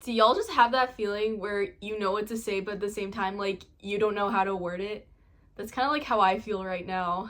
Do y'all just have that feeling where you know what to say, but at the same time, like, you don't know how to word it? That's kind of like how I feel right now.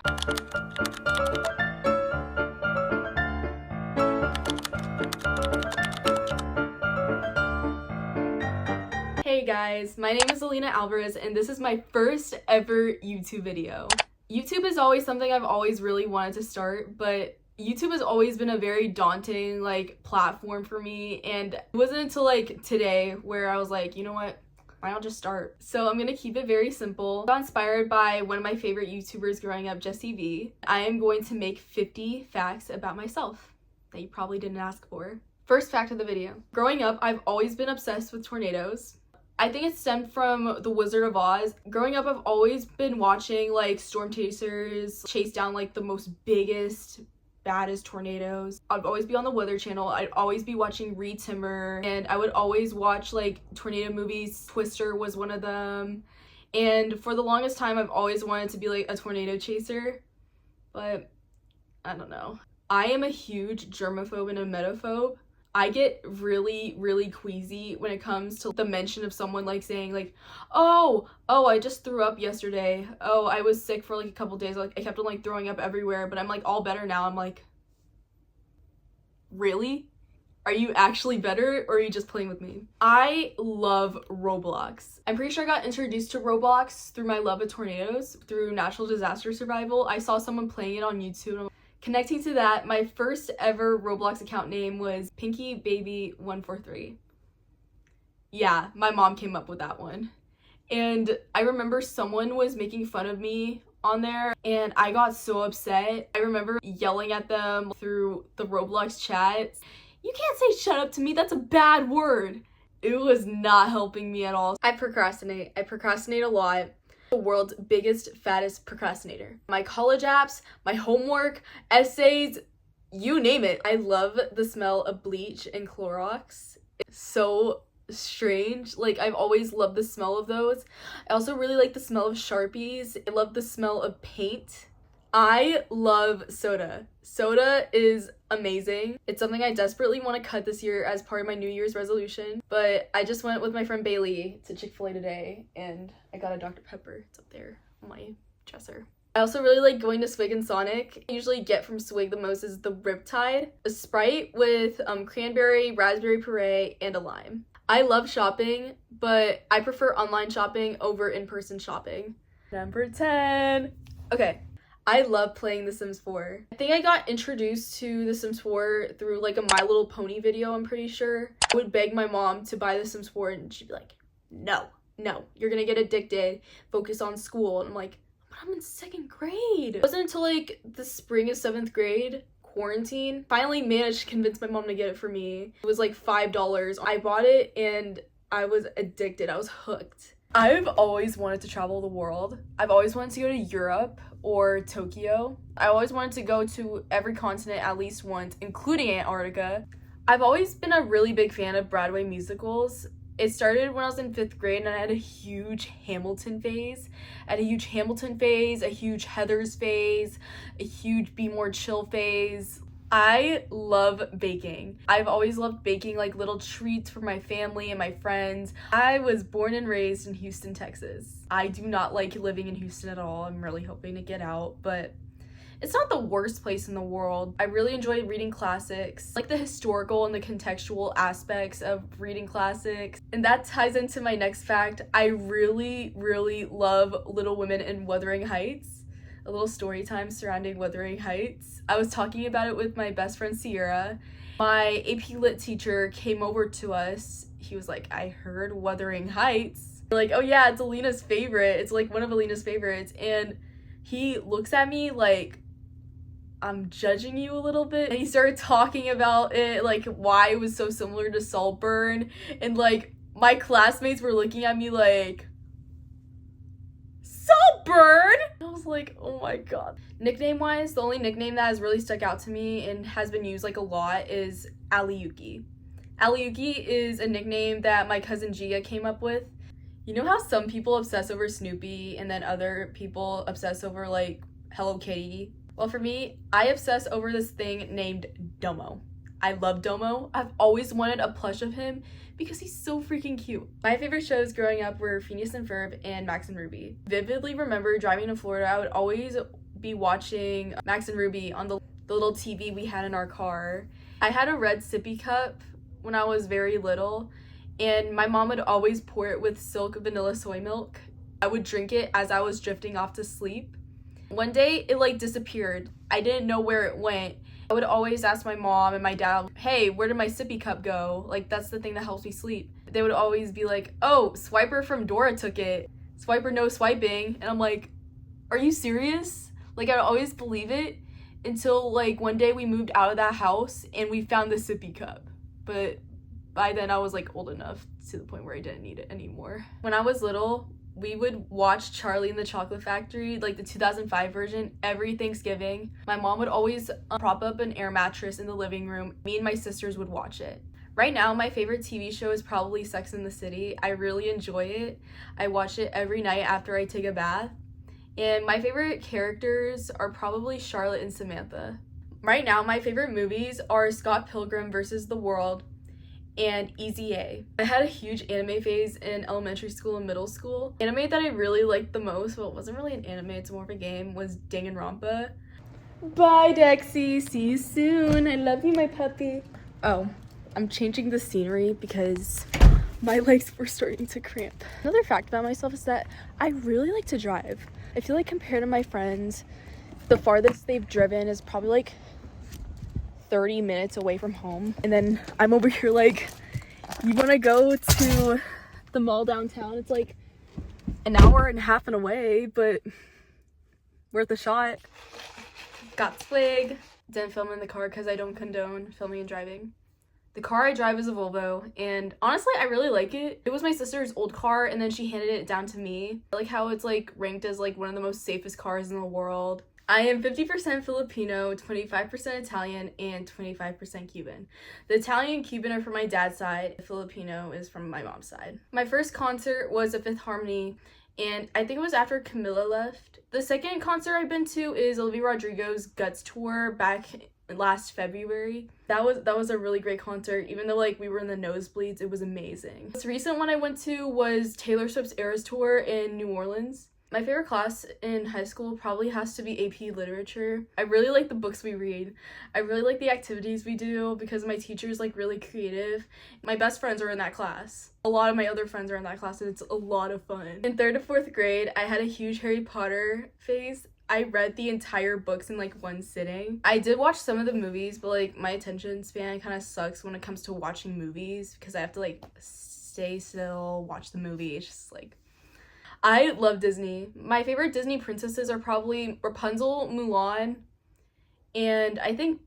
Hey guys, my name is Alena Alvarez, and this is my first ever YouTube video. YouTube is always something I've always really wanted to start, but YouTube has always been a very daunting, like, platform for me, and it wasn't until, like, today where I was like, you know what? Why not just start? So I'm gonna keep it very simple. I got inspired by one of my favorite YouTubers growing up, Jessie V. I am going to make 50 facts about myself that you probably didn't ask for. First fact of the video. Growing up, I've always been obsessed with tornadoes. I think it stemmed from The Wizard of Oz. Growing up, I've always been watching, like, storm chasers chase down, like, the most biggest, baddest tornadoes. I'd always be on the Weather Channel. I'd always be watching Re-Timber, and I would always watch, like, tornado movies. Twister was one of them. And for the longest time, I've always wanted to be, like, a tornado chaser, but I don't know. I am a huge germaphobe and a metaphobe. I get really, really queasy when it comes to the mention of someone, like, saying, like, oh, I just threw up yesterday. Oh, I was sick for, like, a couple days. Like, I kept on, like, throwing up everywhere, but I'm, like, all better now. I'm like, really? Are you actually better, or are you just playing with me? I love Roblox. I'm pretty sure I got introduced to Roblox through my love of tornadoes, through natural disaster survival. I saw someone playing it on YouTube, and connecting to that, my first ever Roblox account name was PinkyBaby143. Yeah, my mom came up with that one. And I remember someone was making fun of me on there, and I got so upset. I remember yelling at them through the Roblox chat. You can't say shut up to me, that's a bad word. It was not helping me at all. I procrastinate a lot. The world's biggest, fattest procrastinator. My college apps, my homework, essays, you name it. I love the smell of bleach and Clorox. It's so strange. Like, I've always loved the smell of those. I also really like the smell of Sharpies. I love the smell of paint. I love soda. Soda is amazing. It's something I desperately want to cut this year as part of my New Year's resolution, but I just went with my friend Bailey to Chick-fil-A today, and I got a Dr. Pepper. It's up there on my dresser. I also really like going to Swig and Sonic. I usually get from Swig the most is the Riptide, a Sprite with cranberry, raspberry puree, and a lime. I love shopping, but I prefer online shopping over in-person shopping. Number 10. Okay. I love playing The Sims 4. I think I got introduced to The Sims 4 through, like, a My Little Pony video, I'm pretty sure. I would beg my mom to buy The Sims 4, and she'd be like, no, you're gonna get addicted, focus on school. And I'm like, but I'm in 2nd grade. It wasn't until, like, the spring of 7th grade, quarantine, finally managed to convince my mom to get it for me. It was, like, $5. I bought it, and I was addicted. I was hooked. I've always wanted to travel the world. I've always wanted to go to Europe or Tokyo. I always wanted to go to every continent at least once, including Antarctica. I've always been a really big fan of Broadway musicals. It started when I was in 5th grade, and I had a huge Hamilton phase. A huge Heathers phase, a huge Be More Chill phase. I love baking. I've always loved baking, like, little treats for my family and my friends. I was born and raised in Houston, Texas. I do not like living in Houston at all. I'm really hoping to get out, but it's not the worst place in the world. I really enjoy reading classics, like the historical and the contextual aspects of reading classics. And that ties into my next fact. I really, really love Little Women and Wuthering Heights. A little story time surrounding Wuthering Heights. I was talking about it with my best friend Sierra. My AP Lit teacher came over to us. He was like, I heard Wuthering Heights. We're like, oh yeah, it's Alena's favorite. It's like one of Alena's favorites. And he looks at me like, I'm judging you a little bit. And he started talking about it, like why it was so similar to Saltburn. And like my classmates were looking at me like, Saltburn? I was like, oh my god. Nickname wise, the only nickname that has really stuck out to me and has been used like a lot is Aliyuki. Aliyuki is a nickname that my cousin Gia came up with. You know how some people obsess over Snoopy and then other people obsess over like Hello Kitty? Well, for me, I obsess over this thing named Domo. I love Domo. I've always wanted a plush of him because he's so freaking cute. My favorite shows growing up were Phineas and Ferb and Max and Ruby. Vividly remember driving to Florida, I would always be watching Max and Ruby on the little TV we had in our car. I had a red sippy cup when I was very little, and my mom would always pour it with Silk vanilla soy milk. I would drink it as I was drifting off to sleep. One day it like disappeared. I didn't know where it went. I would always ask my mom and my dad, hey, where did my sippy cup go? Like, that's the thing that helps me sleep. They would always be like, oh, Swiper from Dora took it. Swiper no swiping. And I'm like, are you serious? Like, I'd always believe it until like one day we moved out of that house and we found the sippy cup. But by then I was like old enough to the point where I didn't need it anymore. When I was little, we would watch Charlie and the Chocolate Factory, like the 2005 version, every Thanksgiving. My mom would always prop up an air mattress in the living room. Me and my sisters would watch it. Right now, my favorite TV show is probably Sex and the City. I really enjoy it. I watch it every night after I take a bath. And my favorite characters are probably Charlotte and Samantha. Right now, my favorite movies are Scott Pilgrim vs. the World and Easy A. I had a huge anime phase in elementary school and middle school. Anime that I really liked the most, well, it wasn't really an anime, it's more of a game, was Danganronpa. Bye, Dexy. See you soon. I love you, my puppy. Oh, I'm changing the scenery because my legs were starting to cramp. Another fact about myself is that I really like to drive. I feel like compared to my friends, the farthest they've driven is probably like 30 minutes away from home. And then I'm over here like, you want to go to the mall downtown? It's like an hour and a half away, but worth a shot. Got swig. Didn't film in the car because I don't condone filming and driving. The car I drive is a Volvo, and honestly, I really like it. It was my sister's old car, and then she handed it down to me. I like how it's like ranked as like one of the most safest cars in the world. I am 50% Filipino, 25% Italian, and 25% Cuban. The Italian and Cuban are from my dad's side. The Filipino is from my mom's side. My first concert was a Fifth Harmony, and I think it was after Camila left. The second concert I've been to is Olivia Rodrigo's Guts tour back last February. That was a really great concert. Even though like we were in the nosebleeds, it was amazing. The most recent one I went to was Taylor Swift's Eras tour in New Orleans. My favorite class in high school probably has to be AP Literature. I really like the books we read. I really like the activities we do because my teacher's like really creative. My best friends are in that class. A lot of my other friends are in that class and it's a lot of fun. In 3rd to 4th grade, I had a huge Harry Potter phase. I read the entire books in like one sitting. I did watch some of the movies, but like my attention span kind of sucks when it comes to watching movies because I have to like stay still, watch the movie. It's just like, I love Disney. My favorite Disney princesses are probably Rapunzel, Mulan, and I think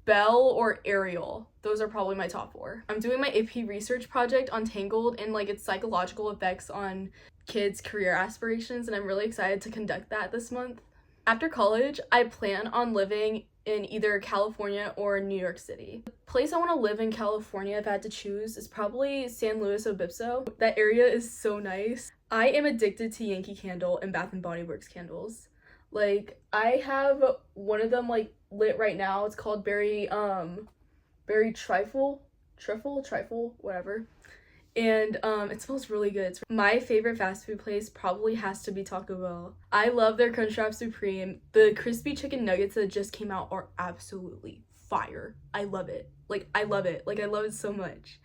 Belle or Ariel. Those are probably my top 4. I'm doing my AP research project on Tangled and like its psychological effects on kids' career aspirations, and I'm really excited to conduct that this month. After college, I plan on living in either California or New York City. The place I want to live in California, if I had to choose, is probably San Luis Obispo. That area is so nice. I am addicted to Yankee Candle and Bath & Body Works candles. Like, I have one of them like lit right now. It's called Berry Trifle, whatever. And it smells really good. My favorite fast food place probably has to be Taco Bell. I love their Crunchwrap Supreme. The crispy chicken nuggets that just came out are absolutely fire. I love it. I love it so much.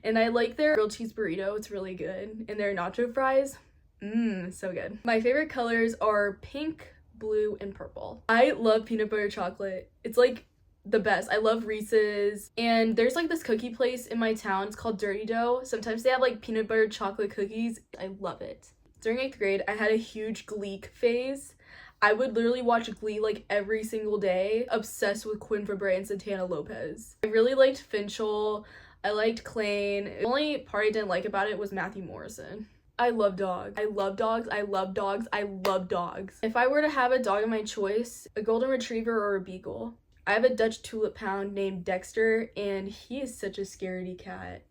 And I like their grilled cheese burrito. It's really good. And their nacho fries, so good. My favorite colors are pink, blue, and purple. I love peanut butter chocolate. It's like the best. I love Reese's, and there's like this cookie place in my town. It's called Dirty Dough. Sometimes they have like peanut butter chocolate cookies. I love it. During 8th grade, I had a huge Glee phase. I would literally watch Glee like every single day, obsessed with Quinn Fabray and Santana Lopez. I really liked Finchel. I liked Klain. The only part I didn't like about it was Matthew Morrison. I love dogs. I love dogs. I love dogs. I love dogs. If I were to have a dog of my choice, a golden retriever or a beagle. I have a Dutch tulip hound named Dexter, and he is such a scaredy cat.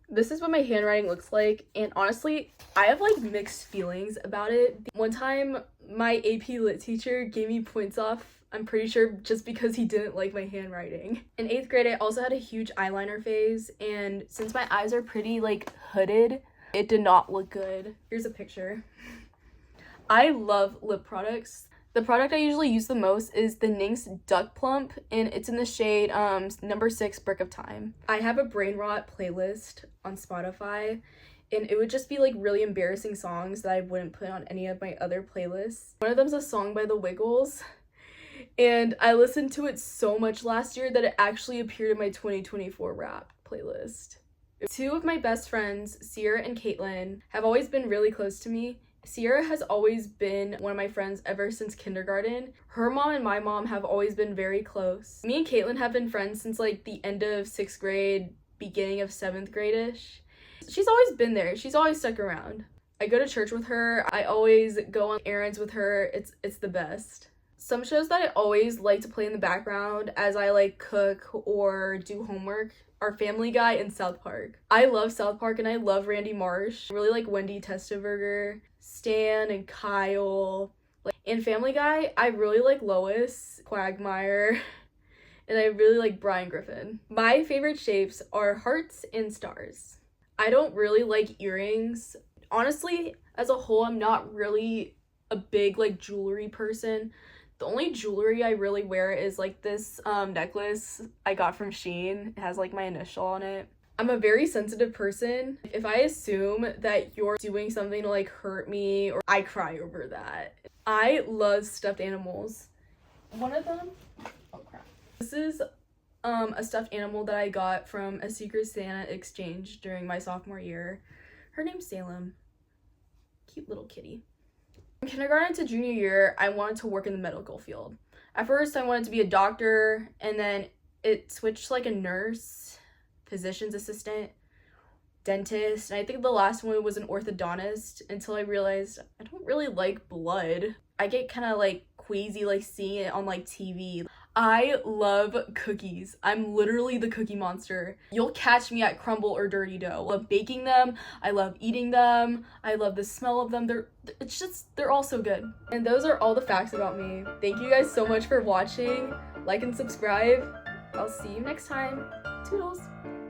This is what my handwriting looks like, and honestly, I have like mixed feelings about it. One time, my AP Lit teacher gave me points off I'm pretty sure just because he didn't like my handwriting. In 8th grade, I also had a huge eyeliner phase, and since my eyes are pretty like hooded, it did not look good. Here's a picture. I love lip products. The product I usually use the most is the NYX Duck Plump, and it's in the shade number 6 Brick of Time. I have a brain rot playlist on Spotify, and it would just be like really embarrassing songs that I wouldn't put on any of my other playlists. One of them's a song by The Wiggles, and I listened to it so much last year that it actually appeared in my 2024 rap playlist. 2 of my best friends, Sierra and Caitlin, have always been really close to me. Sierra has always been one of my friends ever since kindergarten. Her mom and my mom have always been very close. Me and Caitlin have been friends since like the end of 6th grade, beginning of 7th grade-ish. She's always been there. She's always stuck around. I go to church with her. I always go on errands with her. It's the best. Some shows that I always like to play in the background as I like cook or do homework are Family Guy and South Park. I love South Park and I love Randy Marsh. I really like Wendy Testaverde, Stan and Kyle. In Family Guy, I really like Lois, Quagmire, and I really like Brian Griffin. My favorite shapes are hearts and stars. I don't really like earrings. Honestly, as a whole, I'm not really a big like jewelry person. The only jewelry I really wear is like this necklace I got from Shein. It has like my initial on it. I'm a very sensitive person. If I assume that you're doing something to like hurt me, or I cry over that. I love stuffed animals. One of them, oh crap. This is a stuffed animal that I got from a Secret Santa exchange during my sophomore year. Her name's Salem. Cute little kitty. From kindergarten to junior year, I wanted to work in the medical field. At first, I wanted to be a doctor, and then it switched to like a nurse, physician's assistant, dentist, and I think the last one was an orthodontist until I realized I don't really like blood. I get kind of like queasy like seeing it on like TV. I love cookies. I'm literally the cookie monster. You'll catch me at Crumble or Dirty Dough. I love baking them. I love eating them. I love the smell of them. They're all so good. And those are all the facts about me. Thank you guys so much for watching. Like and subscribe. I'll see you next time. Toodles.